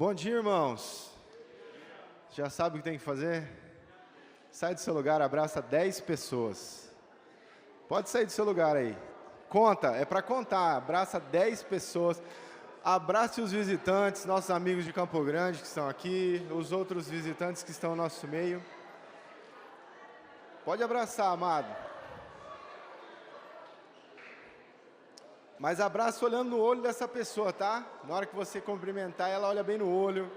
Bom dia, irmãos. Já sabe o que tem que fazer? Sai do seu lugar, abraça 10 pessoas. Pode sair do seu lugar aí. Conta, é para contar. Abraça 10 pessoas. Abrace os visitantes, nossos amigos de Campo Grande que estão aqui, os outros visitantes que estão no nosso meio. Pode abraçar, amado. Mas abraça olhando no olho dessa pessoa, tá? Na hora que você cumprimentar, ela olha bem no olho.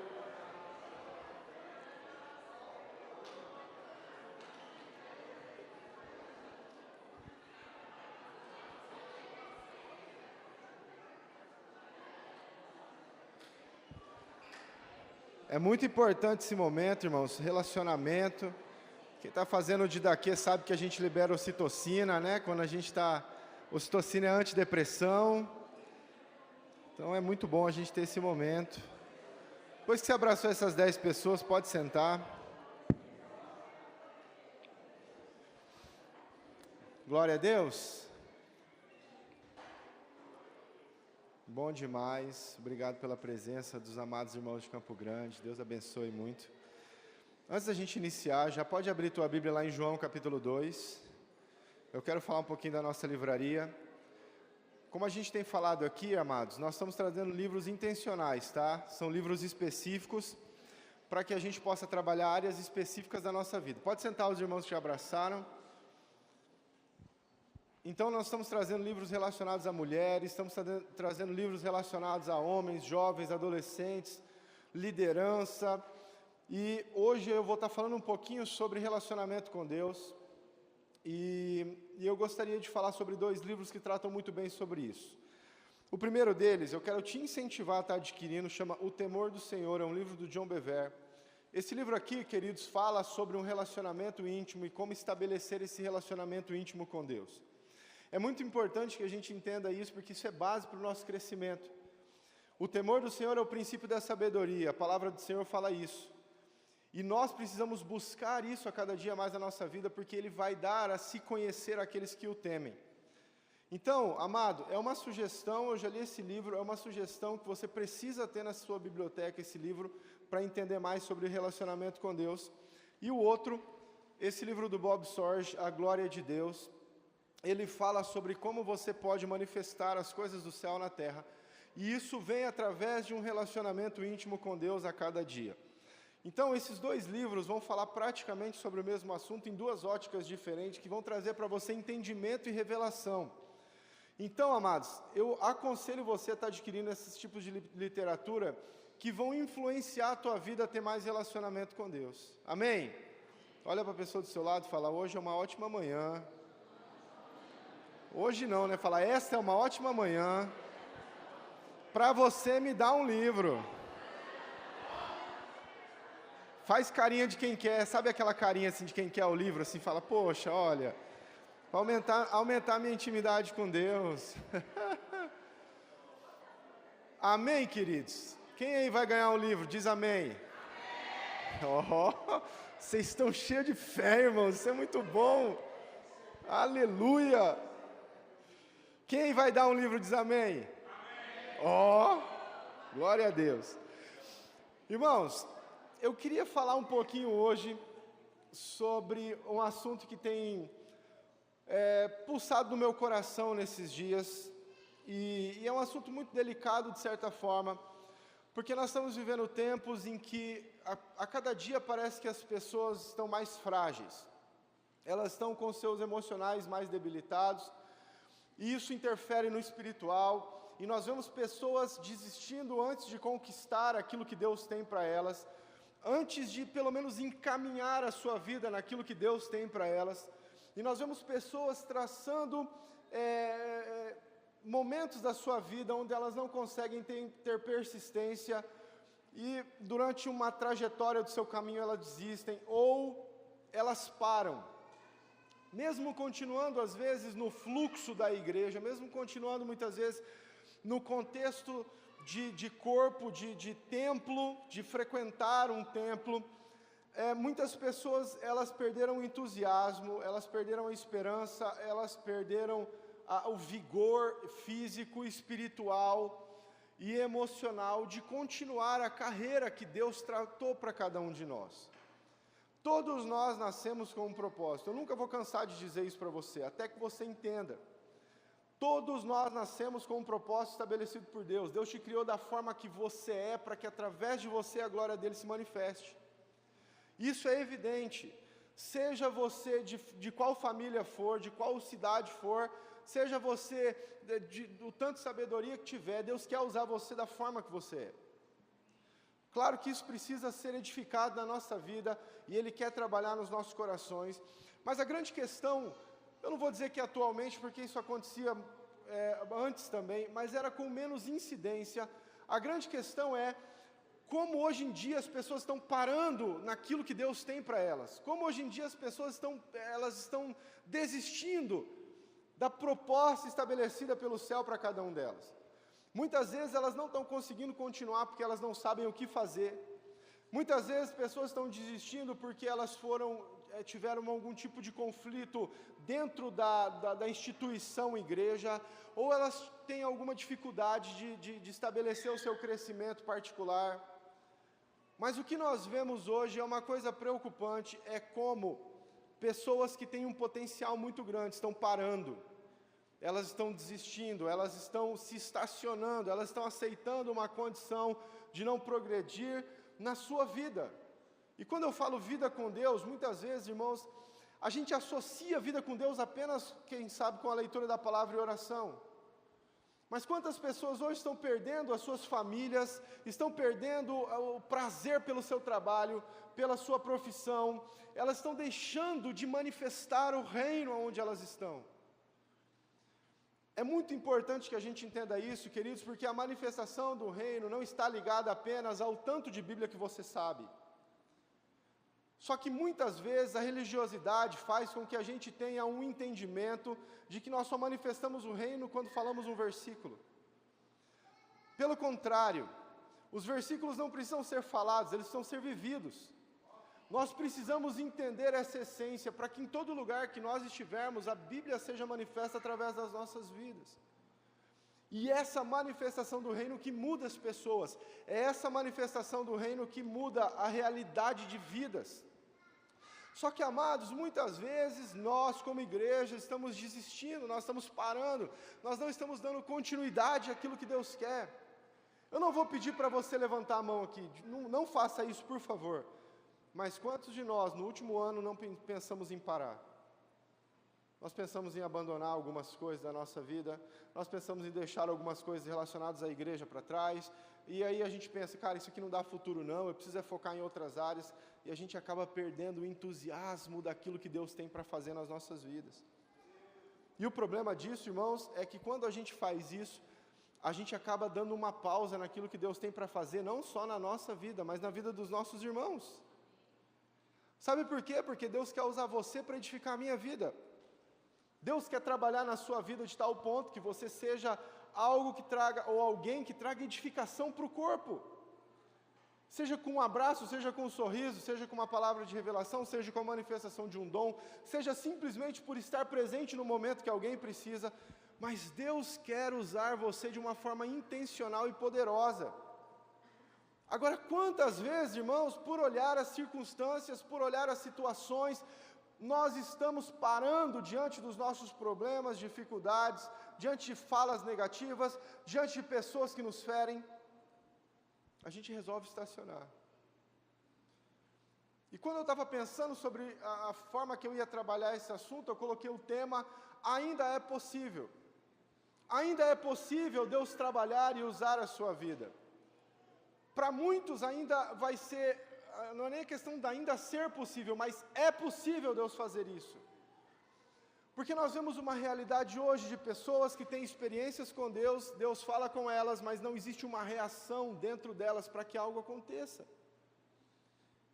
É muito importante esse momento, irmãos, relacionamento. Quem está fazendo o Didaquê sabe que a gente libera ocitocina, né? Quando a gente está... Ocitocina é antidepressão. Então é muito bom a gente ter esse momento. Depois que você abraçou essas 10 pessoas, pode sentar. Glória a Deus. Bom demais. Obrigado pela presença dos amados irmãos de Campo Grande. Deus abençoe muito. Antes da gente iniciar, já pode abrir tua Bíblia lá em João capítulo 2. Eu quero falar um pouquinho da nossa livraria. Como a gente tem falado aqui, amados, nós estamos trazendo livros intencionais, tá? São livros específicos para que a gente possa trabalhar áreas específicas da nossa vida. Pode sentar os irmãos que te abraçaram. Então, nós estamos trazendo livros relacionados a mulheres, estamos trazendo livros relacionados a homens, jovens, adolescentes, liderança. E hoje eu vou estar falando um pouquinho sobre relacionamento com Deus. E eu gostaria de falar sobre 2 livros que tratam muito bem sobre isso. O primeiro deles, eu quero te incentivar a estar adquirindo, chama O Temor do Senhor, é um livro do John Bevere. Esse livro aqui, queridos, fala sobre um relacionamento íntimo e como estabelecer esse relacionamento íntimo com Deus. É muito importante que a gente entenda isso, porque isso é base para o nosso crescimento. O temor do Senhor é o princípio da sabedoria, a palavra do Senhor fala isso. E nós precisamos buscar isso a cada dia mais na nossa vida, porque Ele vai dar a se conhecer aqueles que o temem. Então, amado, é uma sugestão, eu já li esse livro, é uma sugestão que você precisa ter na sua biblioteca, esse livro, para entender mais sobre o relacionamento com Deus. E o outro, esse livro do Bob Sorge, A Glória de Deus, ele fala sobre como você pode manifestar as coisas do céu na terra. E isso vem através de um relacionamento íntimo com Deus a cada dia. Então, esses 2 livros vão falar praticamente sobre o mesmo assunto em 2 óticas diferentes, que vão trazer para você entendimento e revelação. Então, amados, eu aconselho você a estar adquirindo esses tipos de literatura que vão influenciar a tua vida a ter mais relacionamento com Deus. Amém? Olha para a pessoa do seu lado e fala, hoje é uma ótima manhã. Hoje não, né? Fala, esta é uma ótima manhã para você me dar um livro. Faz carinha de quem quer, sabe aquela carinha assim de quem quer o livro, assim, fala, poxa, olha, para aumentar a minha intimidade com Deus. Amém, queridos? Quem aí vai ganhar o livro? Diz amém. Oh, vocês estão cheios de fé, irmãos, isso é muito bom. Aleluia. Quem aí vai dar um livro? Diz amém. Ó, glória a Deus. Irmãos, eu queria falar um pouquinho hoje sobre um assunto que tem pulsado no meu coração nesses dias, e é um assunto muito delicado de certa forma, porque nós estamos vivendo tempos em que a cada dia parece que as pessoas estão mais frágeis, elas estão com seus emocionais mais debilitados, e isso interfere no espiritual, e nós vemos pessoas desistindo antes de conquistar aquilo que Deus tem para elas, antes de pelo menos encaminhar a sua vida naquilo que Deus tem para elas. E nós vemos pessoas traçando momentos da sua vida onde elas não conseguem ter persistência e durante uma trajetória do seu caminho elas desistem ou elas param. Mesmo continuando às vezes no fluxo da igreja, mesmo continuando muitas vezes no contexto de corpo, de templo, de frequentar um templo, muitas pessoas, elas perderam o entusiasmo, elas perderam a esperança, elas perderam o vigor físico, espiritual, e emocional de continuar a carreira que Deus tratou para cada um de nós. Todos nós nascemos com um propósito. Eu nunca vou cansar de dizer isso para você, até que você entenda. Todos nós nascemos com um propósito estabelecido por Deus. Deus te criou da forma que você é, para que através de você a glória dele se manifeste. Isso é evidente. Seja você de qual família for, de qual cidade for, seja você do tanto sabedoria que tiver, Deus quer usar você da forma que você é. Claro que isso precisa ser edificado na nossa vida, e Ele quer trabalhar nos nossos corações, mas a grande questão, eu não vou dizer que atualmente, porque isso acontecia antes também, mas era com menos incidência. A grande questão é, como hoje em dia as pessoas estão parando naquilo que Deus tem para elas, como hoje em dia as pessoas estão desistindo da proposta estabelecida pelo céu para cada um delas. Muitas vezes elas não estão conseguindo continuar porque elas não sabem o que fazer. Muitas vezes pessoas estão desistindo porque elas tiveram algum tipo de conflito dentro da instituição igreja, ou elas têm alguma dificuldade de estabelecer o seu crescimento particular. Mas o que nós vemos hoje é uma coisa preocupante, é como pessoas que têm um potencial muito grande estão parando. Elas estão desistindo, elas estão se estacionando, elas estão aceitando uma condição de não progredir na sua vida. E quando eu falo vida com Deus, muitas vezes, irmãos, a gente associa a vida com Deus apenas, quem sabe, com a leitura da palavra e oração. Mas quantas pessoas hoje estão perdendo as suas famílias, estão perdendo o prazer pelo seu trabalho, pela sua profissão, elas estão deixando de manifestar o reino onde elas estão. É muito importante que a gente entenda isso, queridos, porque a manifestação do reino não está ligada apenas ao tanto de Bíblia que você sabe. Só que muitas vezes a religiosidade faz com que a gente tenha um entendimento de que nós só manifestamos o reino quando falamos um versículo. Pelo contrário, os versículos não precisam ser falados, eles precisam ser vividos. Nós precisamos entender essa essência para que em todo lugar que nós estivermos, a Bíblia seja manifesta através das nossas vidas. E essa manifestação do reino que muda as pessoas, é essa manifestação do reino que muda a realidade de vidas. Só que, amados, muitas vezes nós como igreja estamos desistindo, nós estamos parando, nós não estamos dando continuidade àquilo que Deus quer. Eu não vou pedir para você levantar a mão aqui, não faça isso, por favor. Mas quantos de nós, no último ano, não pensamos em parar? Nós pensamos em abandonar algumas coisas da nossa vida, nós pensamos em deixar algumas coisas relacionadas à igreja para trás, e aí a gente pensa, cara, isso aqui não dá futuro não, eu preciso focar em outras áreas, e a gente acaba perdendo o entusiasmo daquilo que Deus tem para fazer nas nossas vidas. E o problema disso, irmãos, é que quando a gente faz isso, a gente acaba dando uma pausa naquilo que Deus tem para fazer, não só na nossa vida, mas na vida dos nossos irmãos. Sabe por quê? Porque Deus quer usar você para edificar a minha vida. Deus quer trabalhar na sua vida de tal ponto que você seja algo que traga, ou alguém que traga edificação para o corpo. Seja com um abraço, seja com um sorriso, seja com uma palavra de revelação, seja com a manifestação de um dom, seja simplesmente por estar presente no momento que alguém precisa, mas Deus quer usar você de uma forma intencional e poderosa. Agora, quantas vezes, irmãos, por olhar as circunstâncias, por olhar as situações, nós estamos parando diante dos nossos problemas, dificuldades, diante de falas negativas, diante de pessoas que nos ferem, a gente resolve estacionar. E quando eu estava pensando sobre a forma que eu ia trabalhar esse assunto, eu coloquei o tema, ainda é possível. Ainda é possível Deus trabalhar e usar a sua vida. Para muitos ainda vai ser, não é nem a questão de ainda ser possível, mas é possível Deus fazer isso. Porque nós vemos uma realidade hoje de pessoas que têm experiências com Deus, Deus fala com elas, mas não existe uma reação dentro delas para que algo aconteça.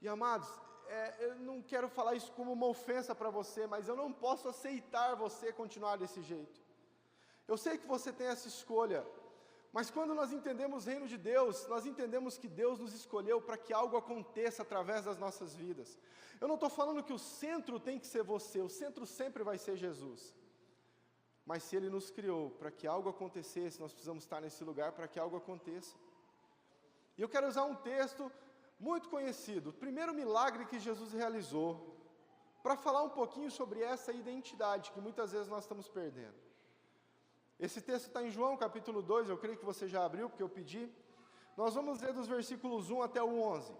E amados, eu não quero falar isso como uma ofensa para você, mas eu não posso aceitar você continuar desse jeito. Eu sei que você tem essa escolha, mas quando nós entendemos o reino de Deus, nós entendemos que Deus nos escolheu para que algo aconteça através das nossas vidas. Eu não estou falando que o centro tem que ser você, o centro sempre vai ser Jesus. mas se Ele nos criou para que algo acontecesse, nós precisamos estar nesse lugar para que algo aconteça. E eu quero usar um texto muito conhecido, o primeiro milagre que Jesus realizou, para falar um pouquinho sobre essa identidade que muitas vezes nós estamos perdendo. Esse texto está em João capítulo 2, eu creio que você já abriu, porque eu pedi. Nós vamos ler dos versículos 1 até o 11.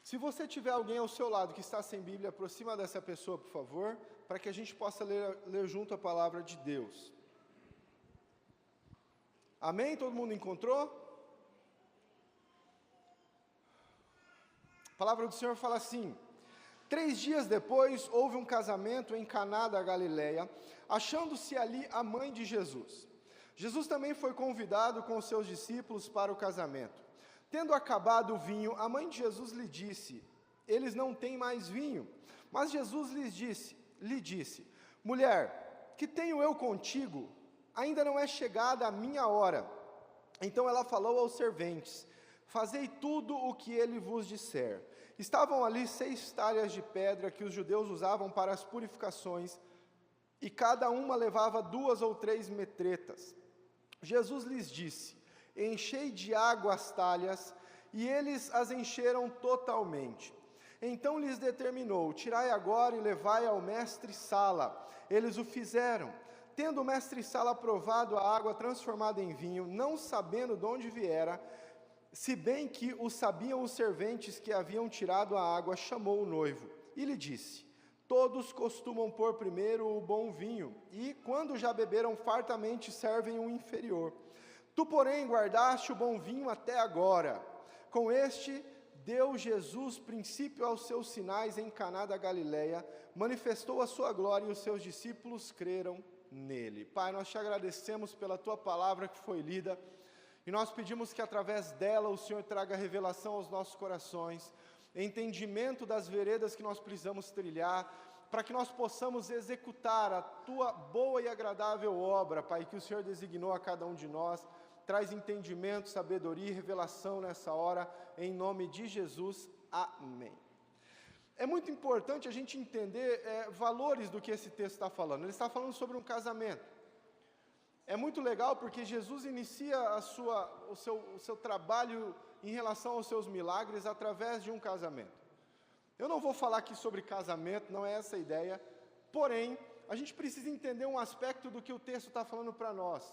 Se você tiver alguém ao seu lado que está sem Bíblia, aproxima dessa pessoa, por favor, para que a gente possa ler junto a palavra de Deus. Amém? Todo mundo encontrou? A palavra do Senhor fala assim: 3 dias depois, houve um casamento em Caná da Galileia, achando-se ali a mãe de Jesus. Jesus também foi convidado com os seus discípulos para o casamento. Tendo acabado o vinho, a mãe de Jesus lhe disse: eles não têm mais vinho. Mas Jesus lhe disse: mulher, que tenho eu contigo? Ainda não é chegada a minha hora. Então ela falou aos serventes: fazei tudo o que ele vos disser. Estavam ali 6 talhas de pedra que os judeus usavam para as purificações, e cada uma levava 2 ou 3 metretas. Jesus lhes disse: enchei de água as talhas, e eles as encheram totalmente. Então lhes determinou: tirai agora e levai ao mestre-sala. Eles o fizeram. Tendo o mestre-sala provado a água transformada em vinho, não sabendo de onde viera, se bem que o sabiam os serventes que haviam tirado a água, chamou o noivo e lhe disse: todos costumam pôr primeiro o bom vinho, e quando já beberam fartamente servem o inferior. Tu, porém, guardaste o bom vinho até agora. Com este deu Jesus princípio aos seus sinais em Caná da Galileia, manifestou a sua glória e os seus discípulos creram nele. Pai, nós te agradecemos pela tua palavra que foi lida, e nós pedimos que através dela o Senhor traga revelação aos nossos corações, entendimento das veredas que nós precisamos trilhar, para que nós possamos executar a tua boa e agradável obra, Pai, que o Senhor designou a cada um de nós. Traz entendimento, sabedoria e revelação nessa hora, em nome de Jesus, amém. É muito importante a gente entender valores do que esse texto está falando. Ele está falando sobre um casamento. É muito legal porque Jesus inicia o seu trabalho em relação aos seus milagres através de um casamento. Eu não vou falar aqui sobre casamento, não é essa a ideia, porém, a gente precisa entender um aspecto do que o texto está falando para nós.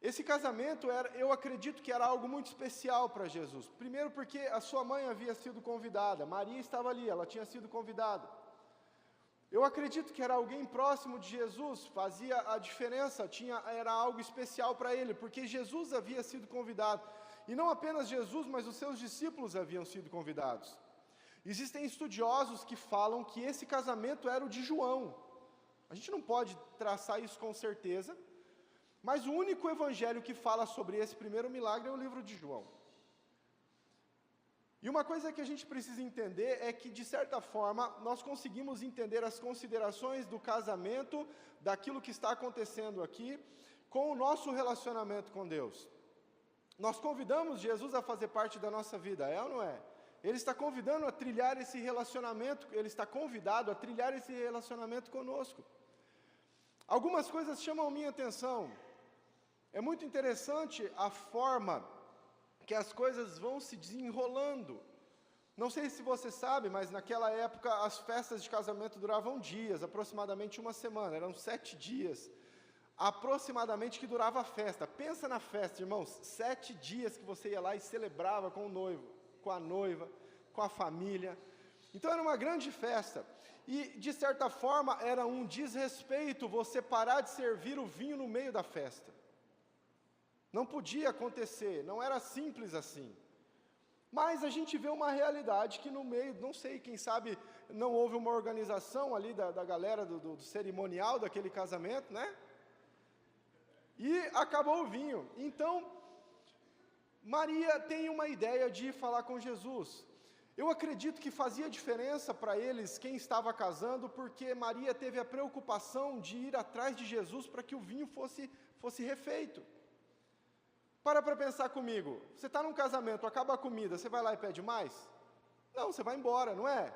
Esse casamento, eu acredito que era algo muito especial para Jesus. Primeiro porque a sua mãe havia sido convidada, Maria estava ali, ela tinha sido convidada. Eu acredito que era alguém próximo de Jesus, fazia a diferença, era algo especial para ele, porque Jesus havia sido convidado. E não apenas Jesus, mas os seus discípulos haviam sido convidados. Existem estudiosos que falam que esse casamento era o de João. A gente não pode traçar isso com certeza, mas o único evangelho que fala sobre esse primeiro milagre é o livro de João. E uma coisa que a gente precisa entender é que, de certa forma, nós conseguimos entender as considerações do casamento, daquilo que está acontecendo aqui, com o nosso relacionamento com Deus. Nós convidamos Jesus a fazer parte da nossa vida, é ou não é? Ele está convidando a trilhar esse relacionamento, ele está convidado a trilhar esse relacionamento conosco. Algumas coisas chamam a minha atenção. É muito interessante a forma que as coisas vão se desenrolando. Não sei se você sabe, mas naquela época as festas de casamento duravam dias, aproximadamente 1 semana, eram 7 dias, aproximadamente, que durava a festa. Pensa na festa, irmãos, 7 dias que você ia lá e celebrava com o noivo, com a noiva, com a família. Então era uma grande festa, e de certa forma era um desrespeito você parar de servir o vinho no meio da festa. Não podia acontecer, não era simples assim. Mas a gente vê uma realidade que no meio, não sei, quem sabe não houve uma organização ali da galera do cerimonial daquele casamento, né? E acabou o vinho. Então, Maria tem uma ideia de falar com Jesus. Eu acredito que fazia diferença para eles quem estava casando, porque Maria teve a preocupação de ir atrás de Jesus para que o vinho fosse refeito. Para pensar comigo. Você está num casamento, acaba a comida, você vai lá e pede mais? Não, você vai embora, não é?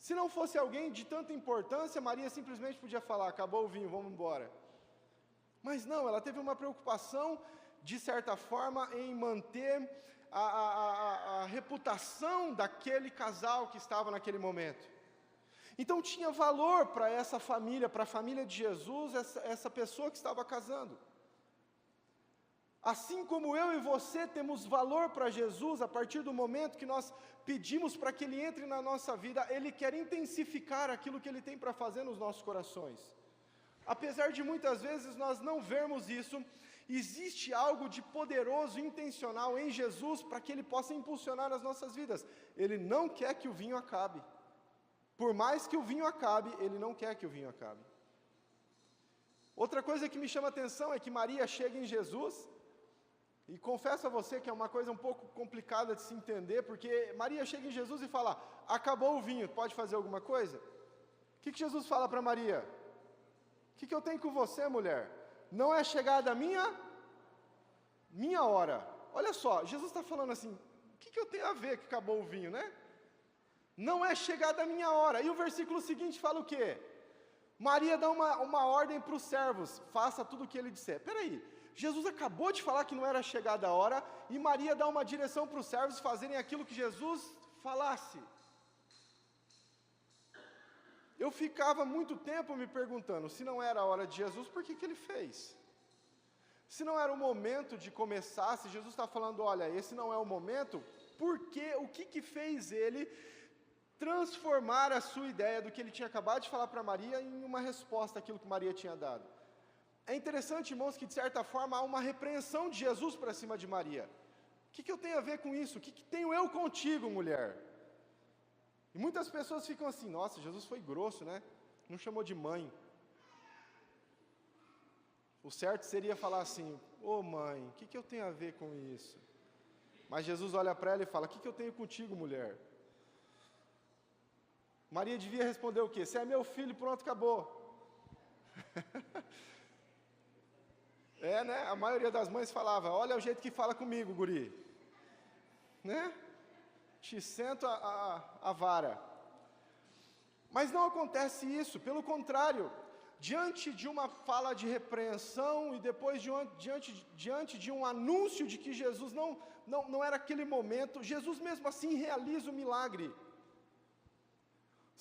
Se não fosse alguém de tanta importância, Maria simplesmente podia falar, acabou o vinho, vamos embora. Mas não, ela teve uma preocupação, de certa forma, em manter a reputação daquele casal que estava naquele momento. Então tinha valor para essa família, para a família de Jesus, essa pessoa que estava casando. Assim como eu e você temos valor para Jesus, a partir do momento que nós pedimos para que Ele entre na nossa vida, Ele quer intensificar aquilo que Ele tem para fazer nos nossos corações. Apesar de muitas vezes nós não vermos isso, existe algo de poderoso, intencional em Jesus para que Ele possa impulsionar as nossas vidas. Ele não quer que o vinho acabe. Por mais que o vinho acabe, Ele não quer que o vinho acabe. Outra coisa que me chama a atenção é que Maria chega em Jesus, e confesso a você que é uma coisa um pouco complicada de se entender, porque Maria chega em Jesus e fala, acabou o vinho, pode fazer alguma coisa? O que Jesus fala para Maria? O que eu tenho com você, mulher? Não é chegada a minha hora. Olha só, Jesus está falando assim, o que eu tenho a ver que acabou o vinho, né? Não é chegada a minha hora. E o versículo seguinte fala o quê? Maria dá uma ordem para os servos, faça tudo o que ele disser. Peraí, Jesus acabou de falar que não era chegada a hora, e Maria dá uma direção para os servos fazerem aquilo que Jesus falasse. Eu ficava muito tempo me perguntando, se não era a hora de Jesus, por que ele fez? Se não era o momento de começar, se Jesus está falando, olha, esse não é o momento, o que fez ele transformar a sua ideia do que ele tinha acabado de falar para Maria em uma resposta àquilo que Maria tinha dado? É interessante, irmãos, que de certa forma há uma repreensão de Jesus para cima de Maria. O que eu tenho a ver com isso? O que tenho eu contigo, mulher? E muitas pessoas ficam assim, nossa, Jesus foi grosso, né? Não chamou de mãe. O certo seria falar assim, ô mãe, o que eu tenho a ver com isso? Mas Jesus olha para ela e fala, o que eu tenho contigo, mulher? Maria devia responder o quê? Você é meu filho, pronto, acabou. Né? A maioria das mães falava, olha o jeito que fala comigo, guri. Né? Te sento a vara. Mas não acontece isso, pelo contrário, diante de uma fala de repreensão e depois diante de um anúncio de que Jesus não era aquele momento, Jesus mesmo assim realiza o milagre.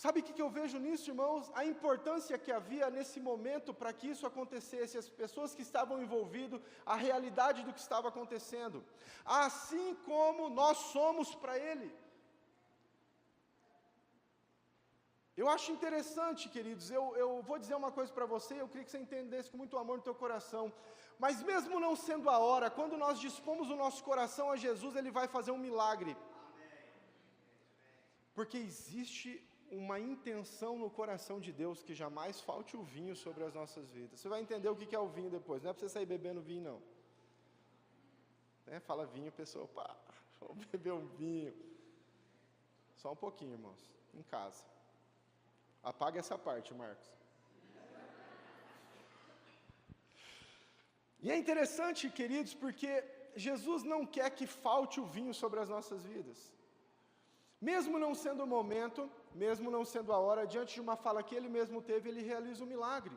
Sabe o que eu vejo nisso, irmãos? A importância que havia nesse momento para que isso acontecesse, as pessoas que estavam envolvidas, a realidade do que estava acontecendo, assim como nós somos para Ele. Eu acho interessante, queridos, eu vou dizer uma coisa para você, eu queria que você entendesse com muito amor no teu coração, mas mesmo não sendo a hora, quando nós dispomos o nosso coração a Jesus, Ele vai fazer um milagre. Porque existe uma intenção no coração de Deus que jamais falte o vinho sobre as nossas vidas. Você vai entender o que é o vinho depois, não é para você sair bebendo vinho não. Fala vinho, a pessoa, pá, vamos beber um vinho. Só um pouquinho, irmãos, em casa. Apaga essa parte, Marcos. E é interessante, queridos, porque Jesus não quer que falte o vinho sobre as nossas vidas. Mesmo não sendo o momento, mesmo não sendo a hora, diante de uma fala que ele mesmo teve, ele realiza um milagre.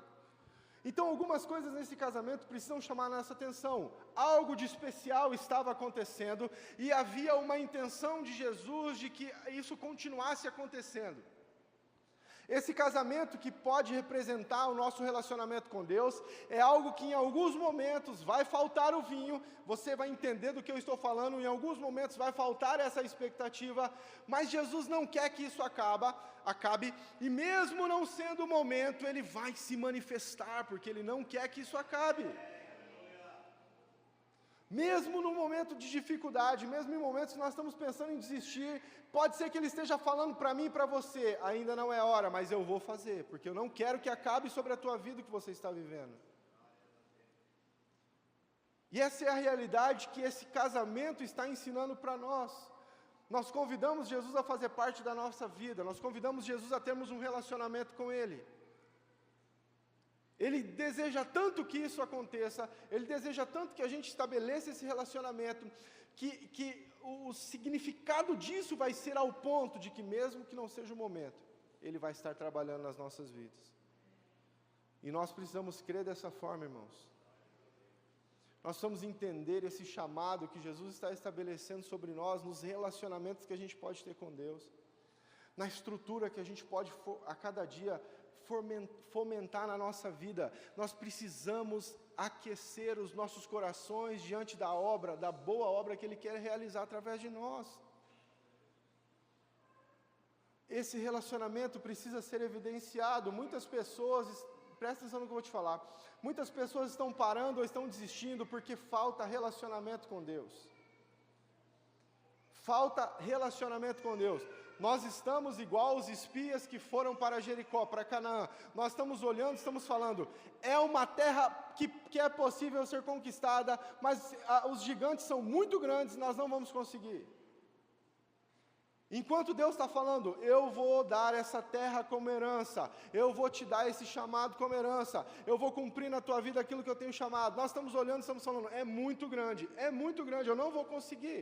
Então, algumas coisas nesse casamento precisam chamar a nossa atenção. Algo de especial estava acontecendo e havia uma intenção de Jesus de que isso continuasse acontecendo. Esse casamento que pode representar o nosso relacionamento com Deus, é algo que em alguns momentos vai faltar o vinho, você vai entender do que eu estou falando, em alguns momentos vai faltar essa expectativa, mas Jesus não quer que isso acabe, e mesmo não sendo o momento, Ele vai se manifestar, porque Ele não quer que isso acabe. Mesmo no momento de dificuldade, mesmo em momentos que nós estamos pensando em desistir, pode ser que Ele esteja falando para mim e para você, ainda não é hora, mas eu vou fazer, porque eu não quero que acabe sobre a tua vida o que você está vivendo. E essa é a realidade que esse casamento está ensinando para nós. Nós convidamos Jesus a fazer parte da nossa vida, nós convidamos Jesus a termos um relacionamento com Ele. Ele deseja tanto que isso aconteça, Ele deseja tanto que a gente estabeleça esse relacionamento, que o significado disso vai ser ao ponto de que mesmo que não seja o momento, Ele vai estar trabalhando nas nossas vidas. E nós precisamos crer dessa forma, irmãos. Nós precisamos entender esse chamado que Jesus está estabelecendo sobre nós, nos relacionamentos que a gente pode ter com Deus, na estrutura que a gente pode a cada dia fomentar na nossa vida. Nós precisamos aquecer os nossos corações diante da obra, da boa obra que Ele quer realizar através de nós. Esse relacionamento precisa ser evidenciado. Muitas pessoas, presta atenção no que eu vou te falar, muitas pessoas estão parando ou estão desistindo porque falta relacionamento com Deus. Falta relacionamento com Deus. Nós estamos igual os espias que foram para Jericó, para Canaã. Nós estamos olhando, estamos falando, é uma terra que é possível ser conquistada, mas os gigantes são muito grandes, nós não vamos conseguir. Enquanto Deus está falando, eu vou dar essa terra como herança, eu vou te dar esse chamado como herança, eu vou cumprir na tua vida aquilo que eu tenho chamado. Nós estamos olhando, estamos falando, é muito grande, eu não vou conseguir.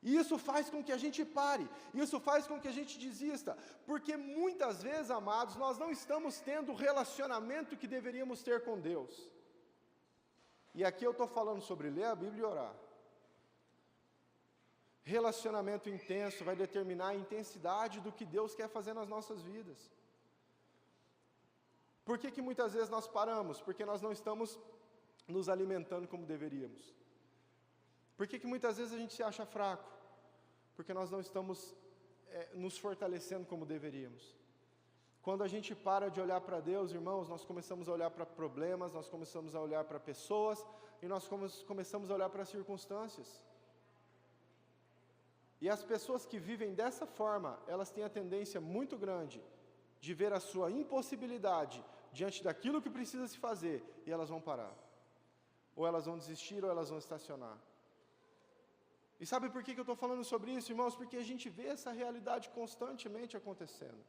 E isso faz com que a gente pare, isso faz com que a gente desista, porque muitas vezes, amados, nós não estamos tendo o relacionamento que deveríamos ter com Deus. E aqui eu estou falando sobre ler a Bíblia e orar. Relacionamento intenso vai determinar a intensidade do que Deus quer fazer nas nossas vidas. Por que muitas vezes nós paramos? Porque nós não estamos nos alimentando como deveríamos. Por que muitas vezes a gente se acha fraco? Porque nós não estamos nos fortalecendo como deveríamos. Quando a gente para de olhar para Deus, irmãos, nós começamos a olhar para problemas, nós começamos a olhar para pessoas, e nós começamos a olhar para circunstâncias. E as pessoas que vivem dessa forma, elas têm a tendência muito grande de ver a sua impossibilidade diante daquilo que precisa se fazer, e elas vão parar. Ou elas vão desistir, ou elas vão estacionar. E sabe por que eu estou falando sobre isso, irmãos? Porque a gente vê essa realidade constantemente acontecendo.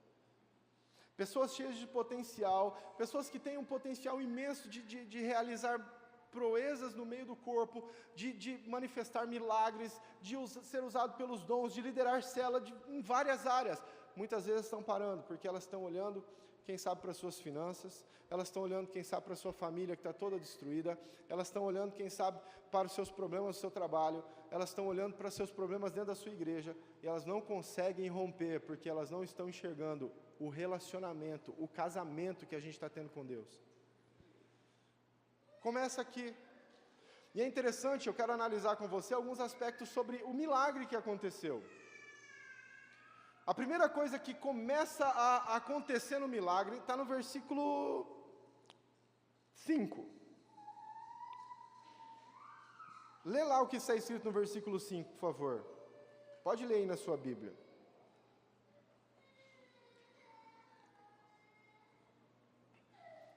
Pessoas cheias de potencial, pessoas que têm um potencial imenso de realizar proezas no meio do corpo, de manifestar milagres, de ser usado pelos dons, de liderar célula em várias áreas. Muitas vezes estão parando, porque elas estão olhando, quem sabe, para as suas finanças, elas estão olhando, quem sabe, para a sua família que está toda destruída, elas estão olhando, quem sabe, para os seus problemas do seu trabalho, elas estão olhando para os seus problemas dentro da sua igreja, e elas não conseguem romper, porque elas não estão enxergando o relacionamento, o casamento que a gente está tendo com Deus. Começa aqui. E é interessante, eu quero analisar com você alguns aspectos sobre o milagre que aconteceu. A primeira coisa que começa a acontecer no milagre está no versículo 5. Lê lá o que está escrito no versículo 5, por favor. Pode ler aí na sua Bíblia.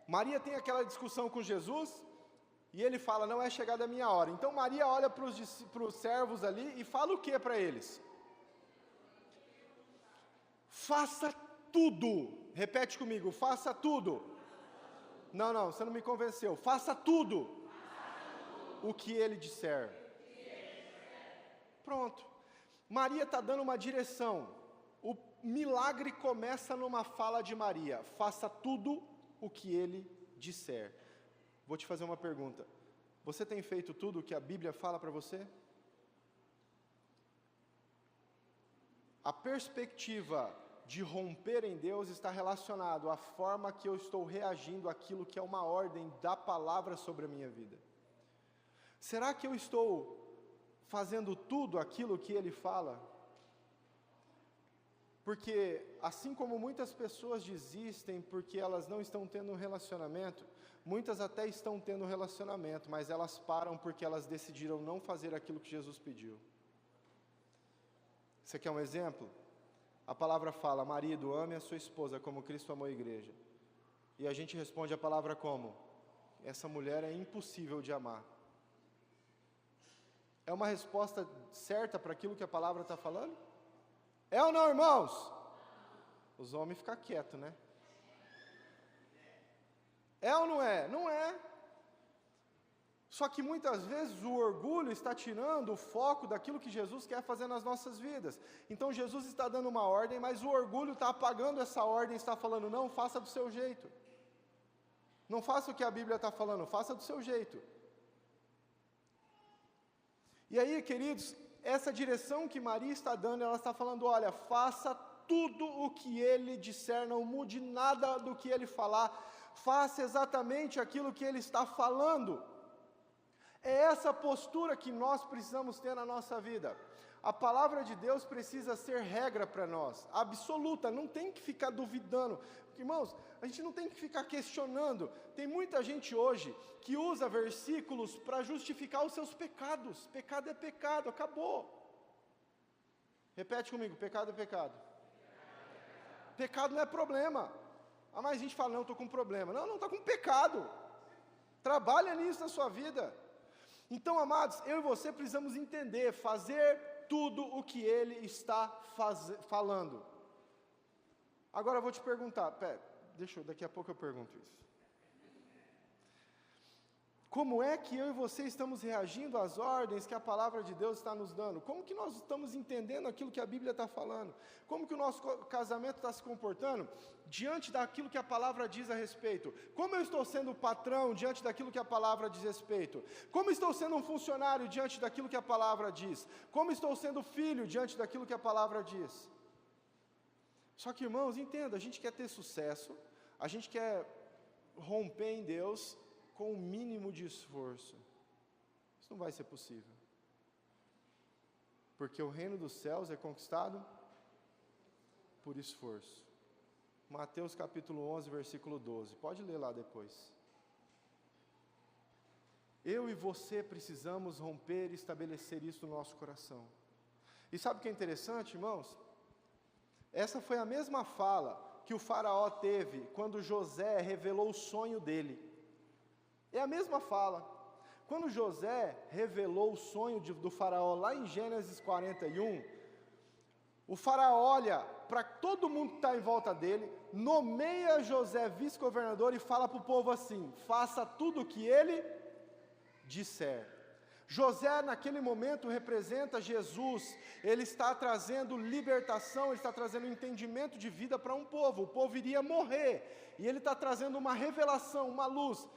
Maria tem aquela discussão com Jesus, e ele fala, não é chegada a minha hora. Então Maria olha para os servos ali e fala o que para eles? Faça tudo. Repete comigo, faça tudo. Não, você não me convenceu. Faça tudo o que ele disser. Pronto. Maria está dando uma direção. O milagre começa numa fala de Maria. Faça tudo o que ele disser. Vou te fazer uma pergunta. Você tem feito tudo o que a Bíblia fala para você? A perspectiva de romper em Deus está relacionado à forma que eu estou reagindo àquilo que é uma ordem da palavra sobre a minha vida. Será que eu estou fazendo tudo aquilo que Ele fala? Porque, assim como muitas pessoas desistem porque elas não estão tendo um relacionamento, muitas até estão tendo um relacionamento, mas elas param porque elas decidiram não fazer aquilo que Jesus pediu. Você quer um exemplo? A palavra fala, marido, ame a sua esposa como Cristo amou a igreja. E a gente responde a palavra como? Essa mulher é impossível de amar. É uma resposta certa para aquilo que a palavra está falando? É ou não, irmãos? Os homens ficam quietos, né? É ou não é? Não é. Só que muitas vezes o orgulho está tirando o foco daquilo que Jesus quer fazer nas nossas vidas. Então Jesus está dando uma ordem, mas o orgulho está apagando essa ordem, está falando, não, faça do seu jeito. Não faça o que a Bíblia está falando, faça do seu jeito. E aí, queridos, essa direção que Maria está dando, ela está falando, olha, faça tudo o que ele disser, não mude nada do que ele falar, faça exatamente aquilo que ele está falando. É essa postura que nós precisamos ter na nossa vida. A palavra de Deus precisa ser regra para nós, absoluta, não tem que ficar duvidando. Irmãos, a gente não tem que ficar questionando. Tem muita gente hoje que usa versículos para justificar os seus pecados. Pecado é pecado, acabou. Repete comigo, pecado é pecado. Pecado não é problema. Ah, mas a gente fala, não, estou com problema. Não, está com pecado. Trabalha nisso na sua vida. Então, amados, eu e você precisamos entender, fazer tudo o que ele está falando. Agora eu vou te perguntar, daqui a pouco eu pergunto isso. Como é que eu e você estamos reagindo às ordens que a palavra de Deus está nos dando? Como que nós estamos entendendo aquilo que a Bíblia está falando? Como que o nosso casamento está se comportando diante daquilo que a palavra diz a respeito? Como eu estou sendo patrão diante daquilo que a palavra diz a respeito? Como estou sendo um funcionário diante daquilo que a palavra diz? Como estou sendo filho diante daquilo que a palavra diz? Só que, irmãos, entenda, a gente quer ter sucesso, a gente quer romper em Deus com o mínimo de esforço. Isso não vai ser possível. Porque o reino dos céus é conquistado por esforço. Mateus capítulo 11, versículo 12. Pode ler lá depois. Eu e você precisamos romper e estabelecer isso no nosso coração. E sabe o que é interessante, irmãos? Essa foi a mesma fala que o faraó teve quando José revelou o sonho dele. É a mesma fala. Quando José revelou o sonho do faraó lá em Gênesis 41, o faraó olha para todo mundo que está em volta dele, nomeia José vice-governador e fala para o povo assim, faça tudo o que ele disser. José naquele momento representa Jesus, ele está trazendo libertação, ele está trazendo entendimento de vida para um povo, o povo iria morrer, e ele está trazendo uma revelação, uma luz.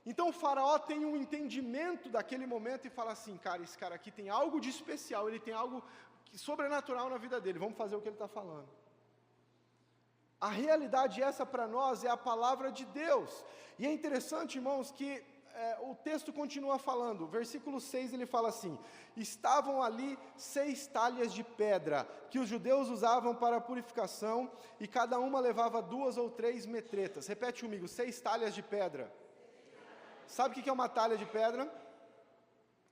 Então o faraó tem um entendimento daquele momento e fala assim, cara, esse cara aqui tem algo de especial, ele tem algo sobrenatural na vida dele, vamos fazer o que ele está falando. A realidade essa para nós é a palavra de Deus, e é interessante, irmãos, que o texto continua falando, versículo 6 ele fala assim, estavam ali 6 talhas de pedra, que os judeus usavam para a purificação, e cada uma levava 2 ou 3 metretas, repete comigo, 6 talhas de pedra. Sabe o que é uma talha de pedra?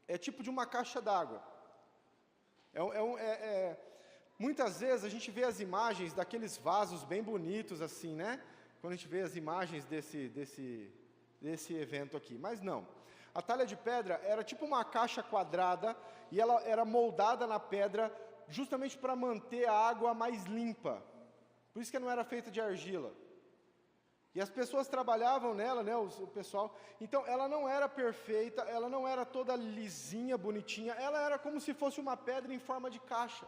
É tipo de uma caixa d'água. Muitas vezes a gente vê as imagens daqueles vasos bem bonitos assim, né? Quando a gente vê as imagens desse evento aqui, mas não. A talha de pedra era tipo uma caixa quadrada e ela era moldada na pedra justamente para manter a água mais limpa. Por isso que não era feita de argila. E as pessoas trabalhavam nela, né, o pessoal. Então, ela não era perfeita, ela não era toda lisinha, bonitinha. Ela era como se fosse uma pedra em forma de caixa.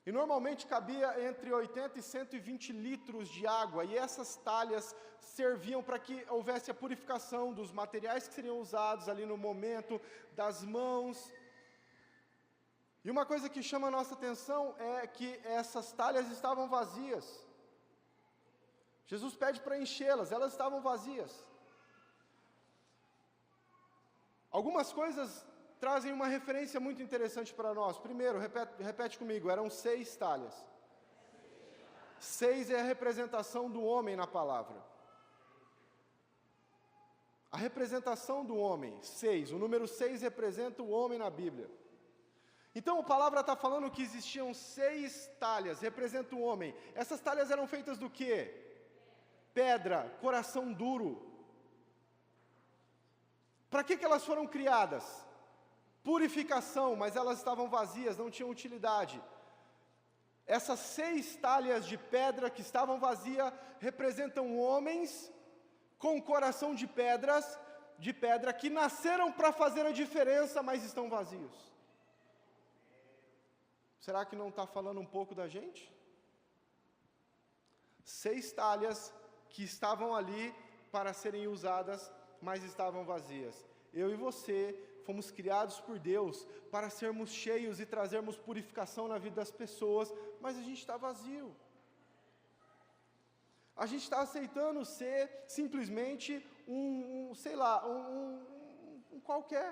E normalmente cabia entre 80 e 120 litros de água. E essas talhas serviam para que houvesse a purificação dos materiais que seriam usados ali no momento, das mãos. E uma coisa que chama a nossa atenção é que essas talhas estavam vazias. Jesus pede para enchê-las, elas estavam vazias. Algumas coisas trazem uma referência muito interessante para nós. Primeiro, repete comigo, eram 6 talhas. 6 é a representação do homem na palavra. A representação do homem, 6. O número 6 representa o homem na Bíblia. Então a palavra está falando que existiam 6 talhas, representa o homem. Essas talhas eram feitas do quê? Pedra, coração duro. Para que elas foram criadas? Purificação, mas elas estavam vazias, não tinham utilidade. Essas 6 talhas de pedra que estavam vazias representam homens com coração de pedra que nasceram para fazer a diferença, mas estão vazios. Será que não está falando um pouco da gente? 6 talhas que estavam ali para serem usadas, mas estavam vazias. Eu e você fomos criados por Deus para sermos cheios e trazermos purificação na vida das pessoas, mas a gente está vazio. A gente está aceitando ser simplesmente um qualquer.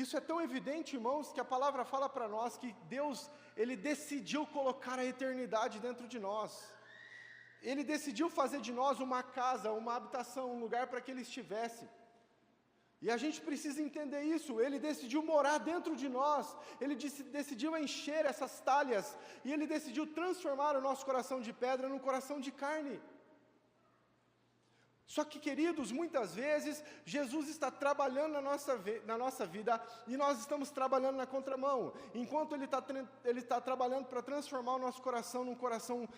Isso é tão evidente, irmãos, que a palavra fala para nós que Deus, Ele decidiu colocar a eternidade dentro de nós. Ele decidiu fazer de nós uma casa, uma habitação, um lugar para que Ele estivesse. E a gente precisa entender isso. Ele decidiu morar dentro de nós. Ele decidiu encher essas talhas. E Ele decidiu transformar o nosso coração de pedra num coração de carne. Só que, queridos, muitas vezes, Jesus está trabalhando na nossa vida e nós estamos trabalhando na contramão. Enquanto Ele está trabalhando para transformar o nosso coração num coração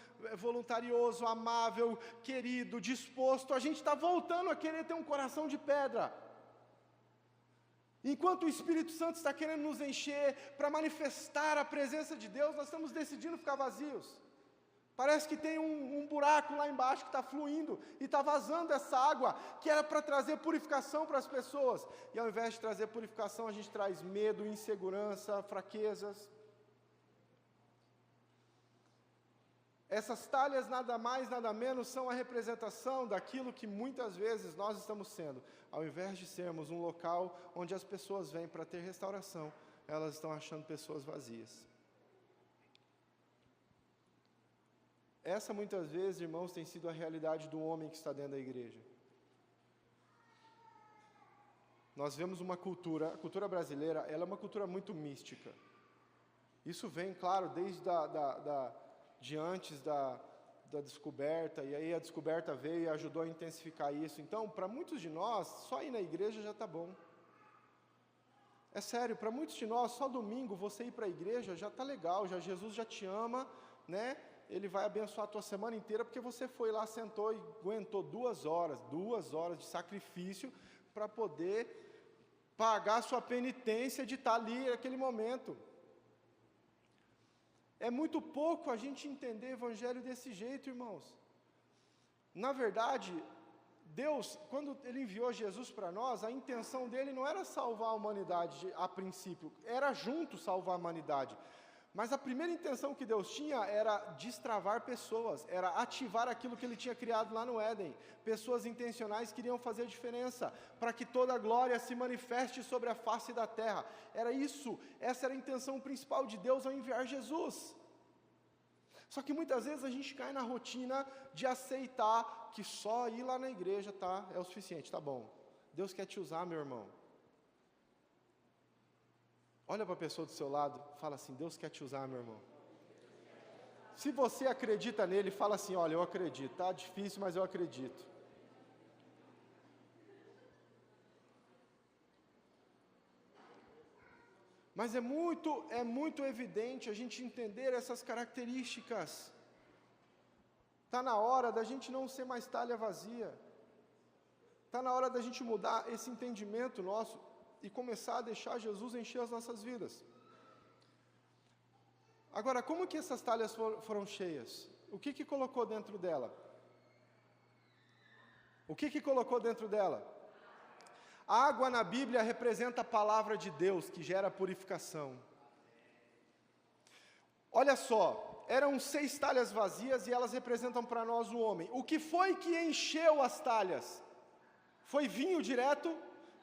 voluntarioso, amável, querido, disposto, a gente está voltando a querer ter um coração de pedra. Enquanto o Espírito Santo está querendo nos encher para manifestar a presença de Deus, nós estamos decidindo ficar vazios. Parece que tem um buraco lá embaixo que está fluindo e está vazando essa água que era para trazer purificação para as pessoas. E ao invés de trazer purificação, a gente traz medo, insegurança, fraquezas. Essas talhas nada mais, nada menos são a representação daquilo que muitas vezes nós estamos sendo. Ao invés de sermos um local onde as pessoas vêm para ter restauração, elas estão achando pessoas vazias. Essa muitas vezes, irmãos, tem sido a realidade do homem que está dentro da igreja. Nós vemos uma cultura, a cultura brasileira, ela é uma cultura muito mística. Isso vem, claro, desde de antes da descoberta, e aí a descoberta veio e ajudou a intensificar isso. Então, para muitos de nós, só ir na igreja já está bom. É sério, para muitos de nós, só domingo você ir para a igreja já está legal, já Jesus já te ama, né? Ele vai abençoar a tua semana inteira, porque você foi lá, sentou e aguentou 2 horas de sacrifício, para poder pagar a sua penitência de estar ali naquele momento. É muito pouco a gente entender o evangelho desse jeito, irmãos. Na verdade, Deus, quando Ele enviou Jesus para nós, a intenção dele não era salvar a humanidade a princípio, era junto salvar a humanidade. Mas a primeira intenção que Deus tinha era destravar pessoas, era ativar aquilo que Ele tinha criado lá no Éden. Pessoas intencionais queriam fazer diferença, para que toda a glória se manifeste sobre a face da terra. Era isso, essa era a intenção principal de Deus ao enviar Jesus. Só que muitas vezes a gente cai na rotina de aceitar que só ir lá na igreja é o suficiente, tá bom. Deus quer te usar, meu irmão. Olha para a pessoa do seu lado, fala assim, Deus quer te usar, meu irmão. Se você acredita nele, fala assim, olha, eu acredito, tá difícil, mas eu acredito. Mas é muito evidente a gente entender essas características. Está na hora da gente não ser mais talha vazia. Está na hora da gente mudar esse entendimento nosso e começar a deixar Jesus encher as nossas vidas. Agora, como que essas talhas foram cheias? O que colocou dentro dela? O que colocou dentro dela? A água na Bíblia representa a palavra de Deus, que gera purificação. Olha só, eram 6 talhas vazias e elas representam para nós o homem. O que foi que encheu as talhas? Foi vinho direto?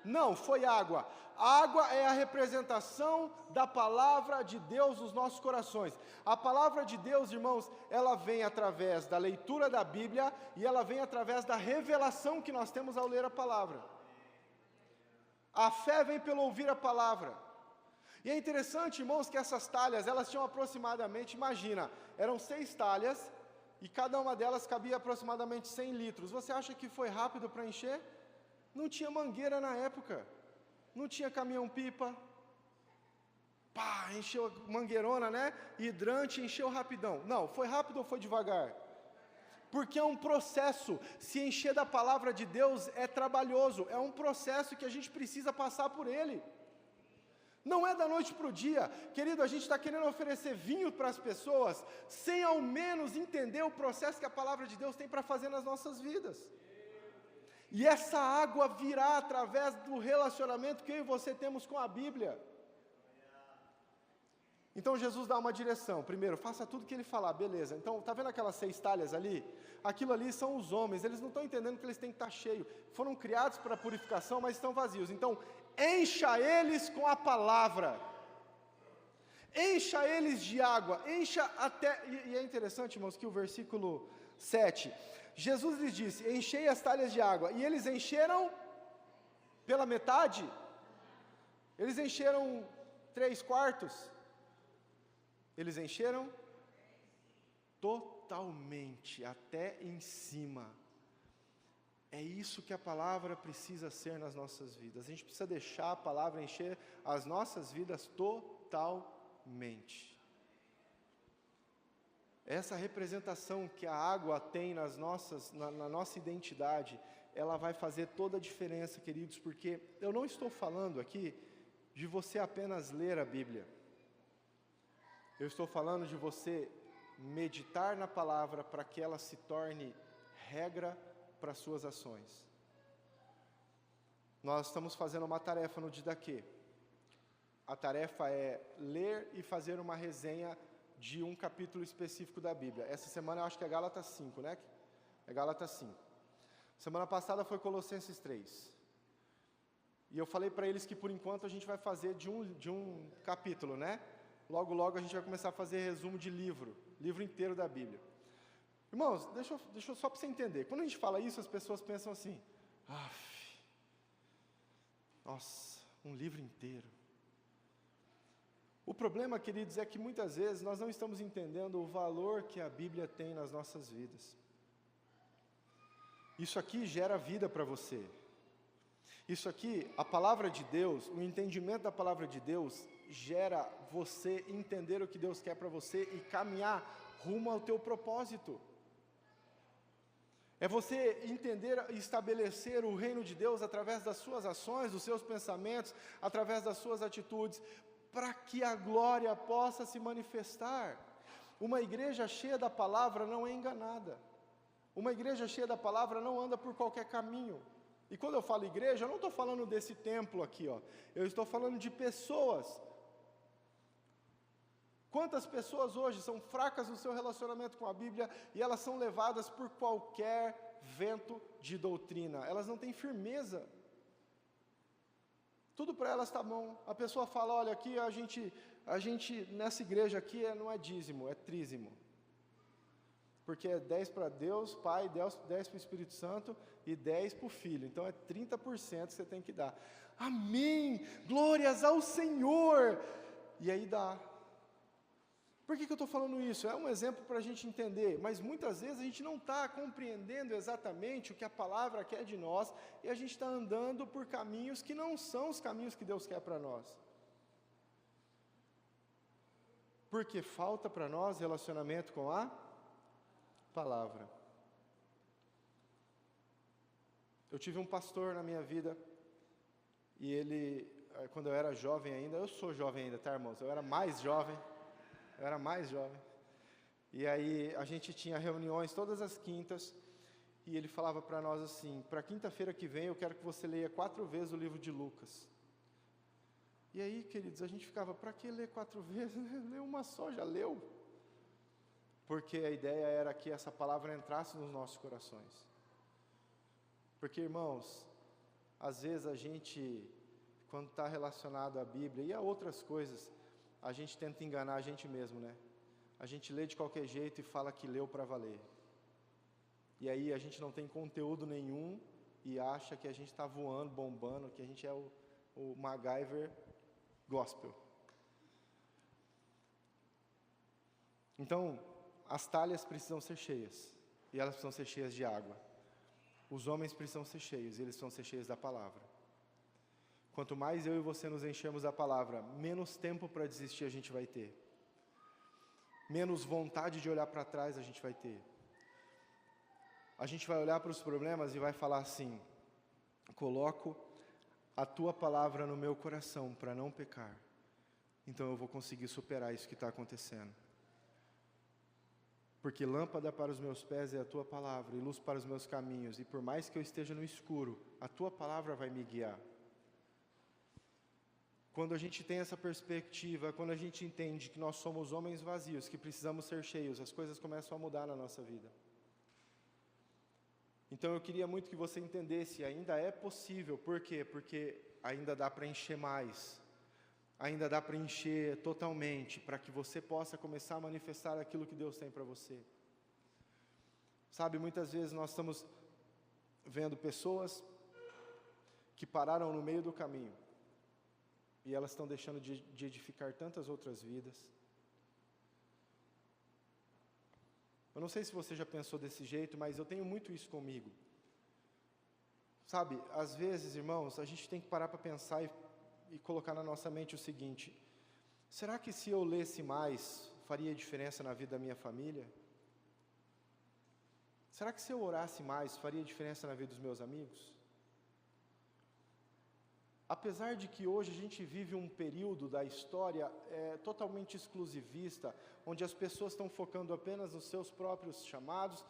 Não, foi água. A água é a representação da palavra de Deus nos nossos corações. A palavra de Deus, irmãos, ela vem através da leitura da Bíblia e ela vem através da revelação que nós temos ao ler a palavra. A fé vem pelo ouvir a palavra. E é interessante, irmãos, que essas talhas, elas tinham aproximadamente, imagina, eram 6 talhas e cada uma delas cabia aproximadamente 100 litros. Você acha que foi rápido para encher? Não tinha mangueira na época, não tinha caminhão-pipa, encheu mangueirona, né? Hidrante, encheu rapidão. Não, foi rápido ou foi devagar? Porque é um processo. Se encher da palavra de Deus é trabalhoso, é um processo que a gente precisa passar por ele. Não é da noite para o dia. Querido, a gente está querendo oferecer vinho para as pessoas, sem ao menos entender o processo que a palavra de Deus tem para fazer nas nossas vidas. E essa água virá através do relacionamento que eu e você temos com a Bíblia. Então Jesus dá uma direção. Primeiro, faça tudo que ele falar, beleza. Então, está vendo aquelas 6 talhas ali? Aquilo ali são os homens, eles não estão entendendo que eles têm que estar cheios. Foram criados para purificação, mas estão vazios. Então, encha eles com a palavra. Encha eles de água. Encha até... E é interessante, irmãos, que o versículo 7... Jesus lhes disse, enchei as talhas de água, e eles encheram pela metade, eles encheram 3/4, eles encheram totalmente, até em cima. É isso que a palavra precisa ser nas nossas vidas, a gente precisa deixar a palavra encher as nossas vidas totalmente. Essa representação que a água tem na nossa identidade, ela vai fazer toda a diferença, queridos, porque eu não estou falando aqui de você apenas ler a Bíblia. Eu estou falando de você meditar na palavra para que ela se torne regra para as suas ações. Nós estamos fazendo uma tarefa no Didaquê. A tarefa é ler e fazer uma resenha de um capítulo específico da Bíblia. Essa semana eu acho que é Gálatas 5, né? É Gálatas 5. Semana passada foi Colossenses 3. E eu falei para eles que por enquanto a gente vai fazer de um capítulo, né? Logo, logo a gente vai começar a fazer resumo de livro inteiro da Bíblia. Irmãos, deixa eu só para você entender. Quando a gente fala isso, as pessoas pensam assim, nossa, um livro inteiro. O problema, queridos, é que muitas vezes nós não estamos entendendo o valor que a Bíblia tem nas nossas vidas. Isso aqui gera vida para você. Isso aqui, a palavra de Deus, o entendimento da palavra de Deus, gera você entender o que Deus quer para você e caminhar rumo ao teu propósito. É você entender e estabelecer o reino de Deus através das suas ações, dos seus pensamentos, através das suas atitudes, para que a glória possa se manifestar. Uma igreja cheia da palavra não é enganada. Uma igreja cheia da palavra não anda por qualquer caminho. E quando eu falo igreja, eu não estou falando desse templo aqui, ó. Eu estou falando de pessoas. Quantas pessoas hoje são fracas no seu relacionamento com a Bíblia e elas são levadas por qualquer vento de doutrina. Elas não têm firmeza. Tudo para elas está bom. A pessoa fala, olha, aqui a gente nessa igreja aqui não é dízimo, é trízimo. Porque é 10 para Deus, Pai, 10 para o Espírito Santo e 10 para o Filho. Então é 30% que você tem que dar. Amém! Glórias ao Senhor! E aí dá. Por que eu estou falando isso? É um exemplo para a gente entender, mas muitas vezes a gente não está compreendendo exatamente o que a palavra quer de nós e a gente está andando por caminhos que não são os caminhos que Deus quer para nós. Porque falta para nós relacionamento com a palavra. Eu tive um pastor na minha vida e ele, quando eu era jovem ainda, eu sou jovem ainda, tá, irmãos? Eu era mais jovem. E aí a gente tinha reuniões todas as quintas e ele falava para nós assim, para quinta-feira que vem eu quero que você leia 4 vezes o livro de Lucas. E aí, queridos, a gente ficava, para que ler 4 vezes? Lê uma só, já leu. Porque a ideia era que essa palavra entrasse nos nossos corações. Porque, irmãos, às vezes a gente, quando está relacionado à Bíblia e a outras coisas, a gente tenta enganar a gente mesmo, né? A gente lê de qualquer jeito e fala que leu para valer. E aí a gente não tem conteúdo nenhum e acha que a gente está voando, bombando, que a gente é o MacGyver gospel. Então, as talhas precisam ser cheias, e elas precisam ser cheias de água. Os homens precisam ser cheios, e eles precisam ser cheios da palavra. Quanto mais eu e você nos enchemos da palavra, menos tempo para desistir a gente vai ter. Menos vontade de olhar para trás a gente vai ter. a gente vai olhar para os problemas e vai falar assim: coloco a tua palavra no meu coração para não pecar, então eu vou conseguir superar isso que está acontecendo. Porque lâmpada para os meus pés é a tua palavra e luz para os meus caminhos, e por mais que eu esteja no escuro, a tua palavra vai me guiar. Quando a gente tem essa perspectiva, quando a gente entende que nós somos homens vazios, que precisamos ser cheios, as coisas começam a mudar na nossa vida. Então eu queria muito que você entendesse, ainda é possível. Por quê? Porque ainda dá para encher mais, ainda dá para encher totalmente, para que você possa começar a manifestar aquilo que Deus tem para você. Sabe, muitas vezes nós estamos vendo pessoas que pararam no meio do caminho, e elas estão deixando de edificar tantas outras vidas. Eu não sei se você já pensou desse jeito, mas eu tenho muito isso comigo. Sabe, às vezes, irmãos, a gente tem que parar para pensar e colocar na nossa mente o seguinte: será que se eu lesse mais, faria diferença na vida da minha família? Será que se eu orasse mais, faria diferença na vida dos meus amigos? Apesar de que hoje a gente vive um período da história totalmente exclusivista, onde as pessoas estão focando apenas nos seus próprios chamados,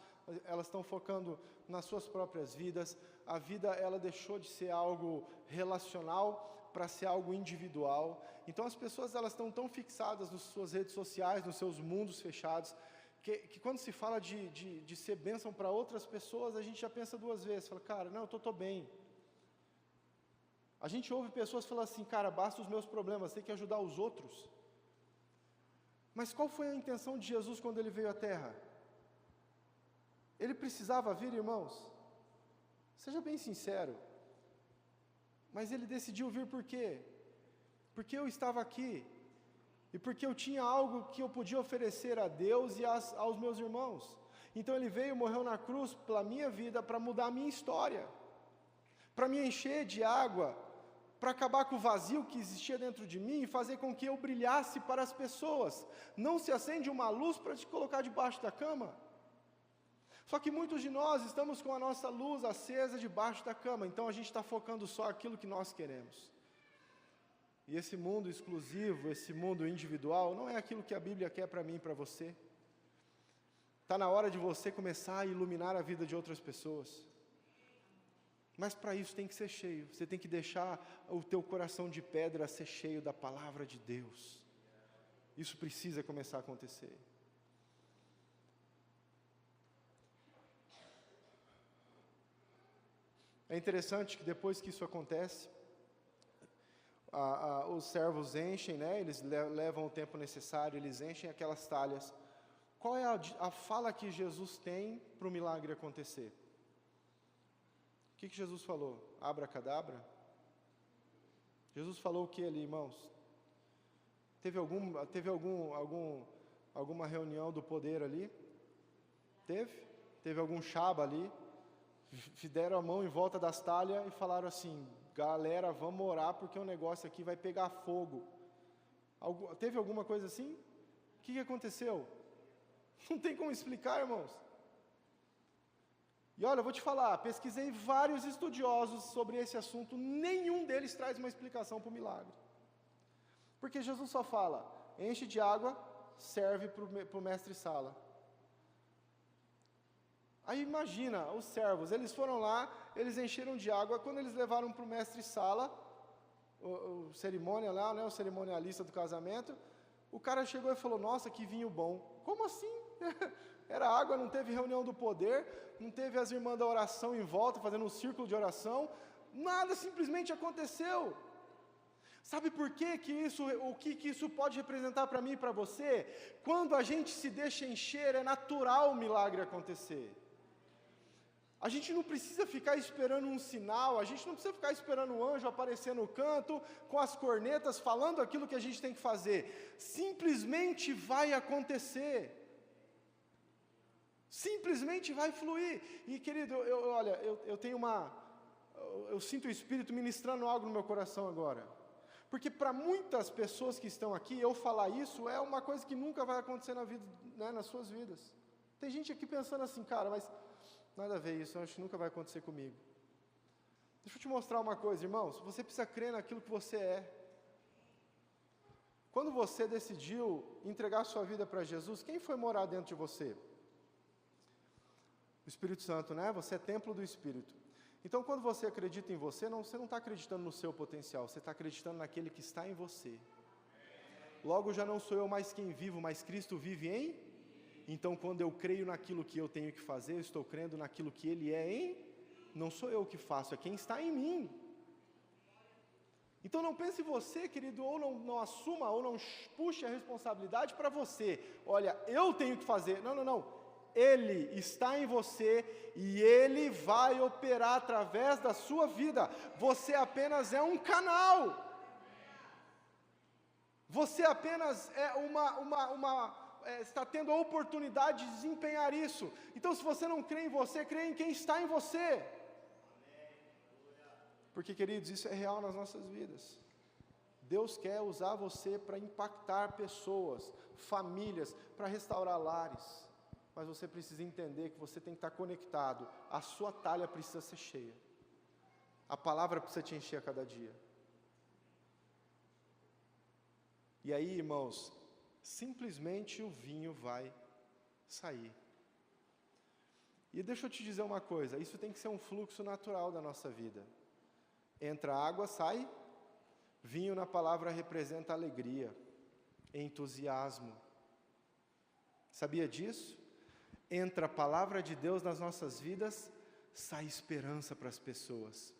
elas estão focando nas suas próprias vidas, a vida ela deixou de ser algo relacional para ser algo individual. Então as pessoas elas estão tão fixadas nas suas redes sociais, nos seus mundos fechados, que quando se fala de ser bênção para outras pessoas, a gente já pensa duas vezes, fala, cara, não, eu estou bem. A gente ouve pessoas falando assim, cara, basta os meus problemas, tem que ajudar os outros. Mas qual foi a intenção de Jesus quando Ele veio à Terra? Ele precisava vir, irmãos? Seja bem sincero. Mas Ele decidiu vir por quê? Porque eu estava aqui, e porque eu tinha algo que eu podia oferecer a Deus e aos meus irmãos. Então Ele veio e morreu na cruz pela minha vida, para mudar a minha história, para me encher de água, para acabar com o vazio que existia dentro de mim e fazer com que eu brilhasse para as pessoas. Não se acende uma luz para te colocar debaixo da cama. Só que muitos de nós estamos com a nossa luz acesa debaixo da cama, então a gente está focando só aquilo que nós queremos. E esse mundo exclusivo, esse mundo individual, não é aquilo que a Bíblia quer para mim e para você. Está na hora de você começar a iluminar a vida de outras pessoas. Mas para isso tem que ser cheio, você tem que deixar o teu coração de pedra ser cheio da palavra de Deus. Isso precisa começar a acontecer. É interessante que depois que isso acontece, os servos enchem, né? Eles levam o tempo necessário, eles enchem aquelas talhas. Qual é a fala que Jesus tem para o milagre acontecer? O que Jesus falou? Abracadabra? Jesus falou o que ali, irmãos? Teve alguma reunião do poder ali? Teve algum chaba ali? Deram a mão em volta das talhas e falaram assim, galera, vamos orar porque o negócio aqui vai pegar fogo. Teve alguma coisa assim? O que aconteceu? Não tem como explicar, irmãos. E olha, eu vou te falar, pesquisei vários estudiosos sobre esse assunto, nenhum deles traz uma explicação para o milagre. Porque Jesus só fala, enche de água, serve para o mestre-sala. Aí imagina, os servos, eles foram lá, eles encheram de água, quando eles levaram para o mestre-sala, o cerimônia lá, né, o cerimonialista do casamento, o cara chegou e falou, nossa, que vinho bom. Como assim? Era água, não teve reunião do poder, não teve as irmãs da oração em volta, fazendo um círculo de oração, nada simplesmente aconteceu. Sabe por quê o que isso pode representar para mim e para você? Quando a gente se deixa encher, é natural o milagre acontecer. A gente não precisa ficar esperando um sinal, a gente não precisa ficar esperando o anjo aparecer no canto, com as cornetas, falando aquilo que a gente tem que fazer. Simplesmente vai acontecer. Simplesmente vai fluir. E querido, eu sinto o Espírito ministrando algo no meu coração agora. Porque para muitas pessoas que estão aqui, eu falar isso é uma coisa que nunca vai acontecer na vida, né, nas suas vidas. Tem gente aqui pensando assim, cara, mas nada a ver isso, eu acho que nunca vai acontecer comigo. Deixa eu te mostrar uma coisa, irmãos, você precisa crer naquilo que você é. Quando você decidiu entregar sua vida para Jesus, quem foi morar dentro de você? O Espírito Santo, né? Você é templo do Espírito. Então, quando você acredita em você não está acreditando no seu potencial, você está acreditando naquele que está em você. Logo, já não sou eu mais quem vivo, mas Cristo vive em? Então, quando eu creio naquilo que eu tenho que fazer, eu estou crendo naquilo que Ele é em? Não sou eu que faço, é quem está em mim. Então, não pense em você, querido, ou não assuma, ou não puxe a responsabilidade para você. Olha, eu tenho que fazer. Não. Ele está em você e Ele vai operar através da sua vida. Você apenas é um canal. Você apenas é está tendo a oportunidade de desempenhar isso. Então, se você não crê em você, crê em quem está em você. Porque, queridos, isso é real nas nossas vidas. Deus quer usar você para impactar pessoas, famílias, para restaurar lares. Mas você precisa entender que você tem que estar conectado. A sua talha precisa ser cheia. A palavra precisa te encher a cada dia. E aí, irmãos, simplesmente o vinho vai sair. E deixa eu te dizer uma coisa, isso tem que ser um fluxo natural da nossa vida. Entra água, sai. Vinho na palavra representa alegria, entusiasmo. Sabia disso? Entra a palavra de Deus nas nossas vidas, sai esperança para as pessoas.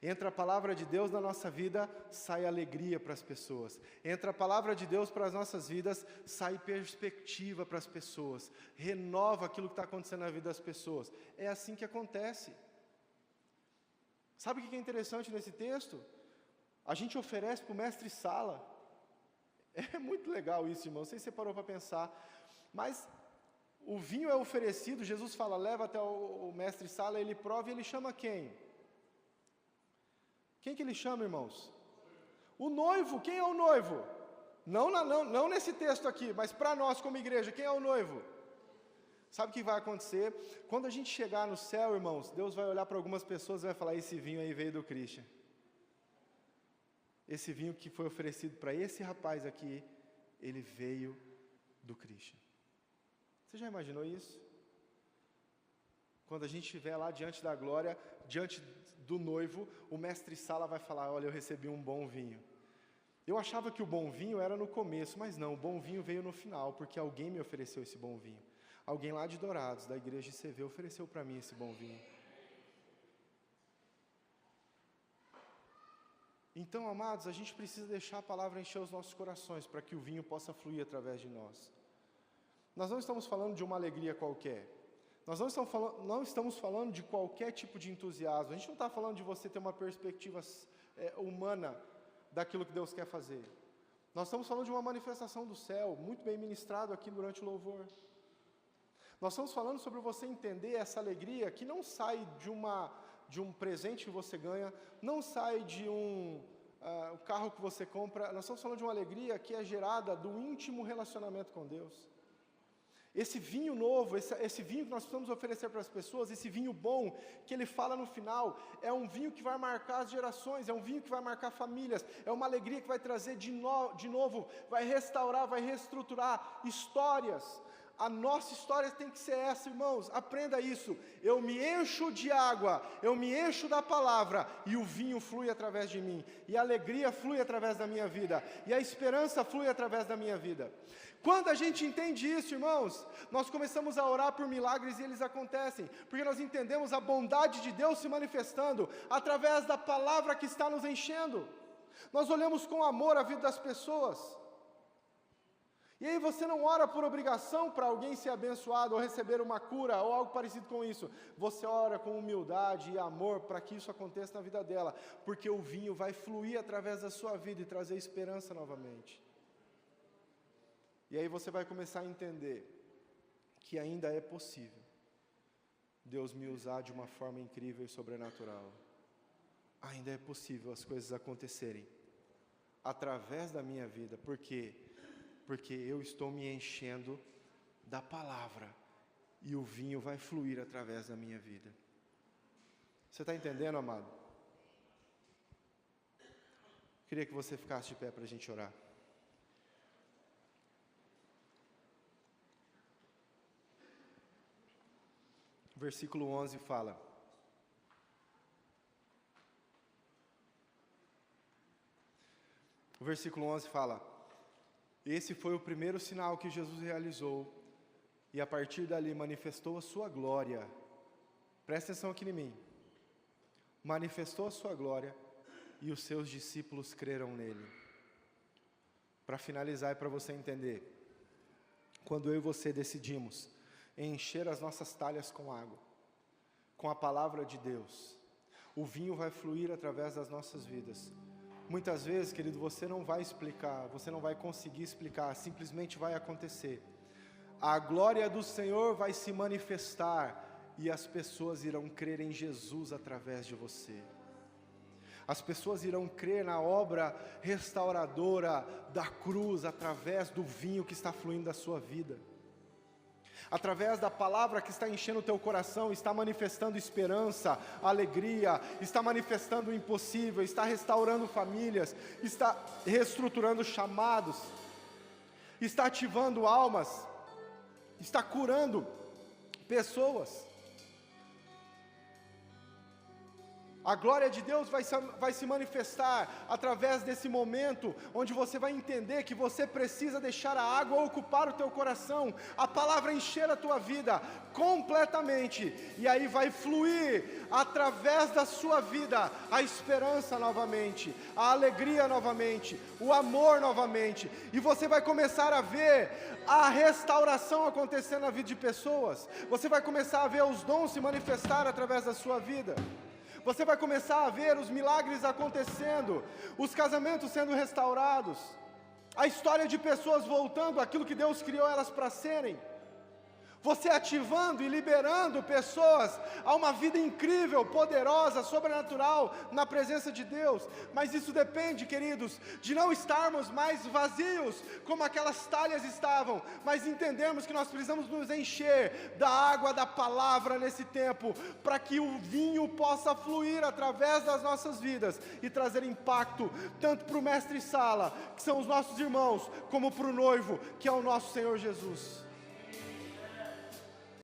Entra a palavra de Deus na nossa vida, sai alegria para as pessoas. Entra a palavra de Deus para as nossas vidas, sai perspectiva para as pessoas. Renova aquilo que está acontecendo na vida das pessoas. É assim que acontece. Sabe o que é interessante nesse texto? A gente oferece para o mestre sala. É muito legal isso, irmão. Não sei se você parou para pensar. Mas o vinho é oferecido, Jesus fala, leva até o mestre sala, ele prova e ele chama quem? Quem que ele chama, irmãos? O noivo. Quem é o noivo? Não nesse texto aqui, mas para nós como igreja, quem é o noivo? Sabe o que vai acontecer? Quando a gente chegar no céu, irmãos, Deus vai olhar para algumas pessoas e vai falar, esse vinho aí veio do Christian. Esse vinho que foi oferecido para esse rapaz aqui, ele veio do Christian. Você já imaginou isso? Quando a gente estiver lá diante da glória, diante do noivo, o mestre sala vai falar, olha, eu recebi um bom vinho. Eu achava que o bom vinho era no começo, mas não, o bom vinho veio no final, porque alguém me ofereceu esse bom vinho. Alguém lá de Dourados, da igreja de CV, ofereceu para mim esse bom vinho. Então, amados, a gente precisa deixar a palavra encher os nossos corações, para que o vinho possa fluir através de nós. Nós não estamos falando de uma alegria qualquer. Nós não estamos falando de qualquer tipo de entusiasmo. A gente não está falando de você ter uma perspectiva humana daquilo que Deus quer fazer. Nós estamos falando de uma manifestação do céu, muito bem ministrado aqui durante o louvor. Nós estamos falando sobre você entender essa alegria que não sai de um presente que você ganha, não sai de um carro que você compra. Nós estamos falando de uma alegria que é gerada do íntimo relacionamento com Deus. Esse vinho novo, esse vinho que nós precisamos oferecer para as pessoas, esse vinho bom, que ele fala no final, é um vinho que vai marcar as gerações, é um vinho que vai marcar famílias, é uma alegria que vai trazer de novo, vai restaurar, vai reestruturar histórias. A nossa história tem que ser essa, irmãos, aprenda isso. Eu me encho de água, eu me encho da palavra, e o vinho flui através de mim, e a alegria flui através da minha vida, e a esperança flui através da minha vida. Quando a gente entende isso, irmãos, nós começamos a orar por milagres e eles acontecem, porque nós entendemos a bondade de Deus se manifestando através da palavra que está nos enchendo. Nós olhamos com amor a vida das pessoas. E aí você não ora por obrigação para alguém ser abençoado ou receber uma cura ou algo parecido com isso. Você ora com humildade e amor para que isso aconteça na vida dela, porque o vinho vai fluir através da sua vida e trazer esperança novamente. E aí você vai começar a entender que ainda é possível Deus me usar de uma forma incrível e sobrenatural. Ainda é possível as coisas acontecerem através da minha vida. Por quê? Porque eu estou me enchendo da palavra. e o vinho vai fluir através da minha vida. Você está entendendo, amado? Queria que você ficasse de pé para a gente orar. O versículo 11 fala: esse foi o primeiro sinal que Jesus realizou, e a partir dali manifestou a sua glória. Presta atenção aqui em mim. Manifestou a sua glória, e os seus discípulos creram nele. Para finalizar e para você entender, quando eu e você decidimos encher as nossas talhas com água, com a palavra de Deus, o vinho vai fluir através das nossas vidas. Muitas vezes, querido, você não vai explicar, você não vai conseguir explicar, simplesmente vai acontecer. A glória do Senhor vai se manifestar, e as pessoas irão crer em Jesus através de você. As pessoas irão crer na obra restauradora da cruz, através do vinho que está fluindo da sua vida. Através da palavra que está enchendo o teu coração, está manifestando esperança, alegria, está manifestando o impossível, está restaurando famílias, está reestruturando chamados, está ativando almas, está curando pessoas. A glória de Deus vai se manifestar através desse momento, onde você vai entender que você precisa deixar a água ocupar o teu coração, a palavra encher a tua vida completamente, e aí vai fluir através da sua vida a esperança novamente, a alegria novamente, o amor novamente, e você vai começar a ver a restauração acontecendo na vida de pessoas, você vai começar a ver os dons se manifestar através da sua vida. Você vai começar a ver os milagres acontecendo, os casamentos sendo restaurados, a história de pessoas voltando àquilo que Deus criou elas para serem. Você ativando e liberando pessoas a uma vida incrível, poderosa, sobrenatural, na presença de Deus. Mas isso depende, queridos, de não estarmos mais vazios, como aquelas talhas estavam, mas entendermos que nós precisamos nos encher da água da palavra nesse tempo, para que o vinho possa fluir através das nossas vidas, e trazer impacto, tanto para o mestre-sala, que são os nossos irmãos, como para o noivo, que é o nosso Senhor Jesus.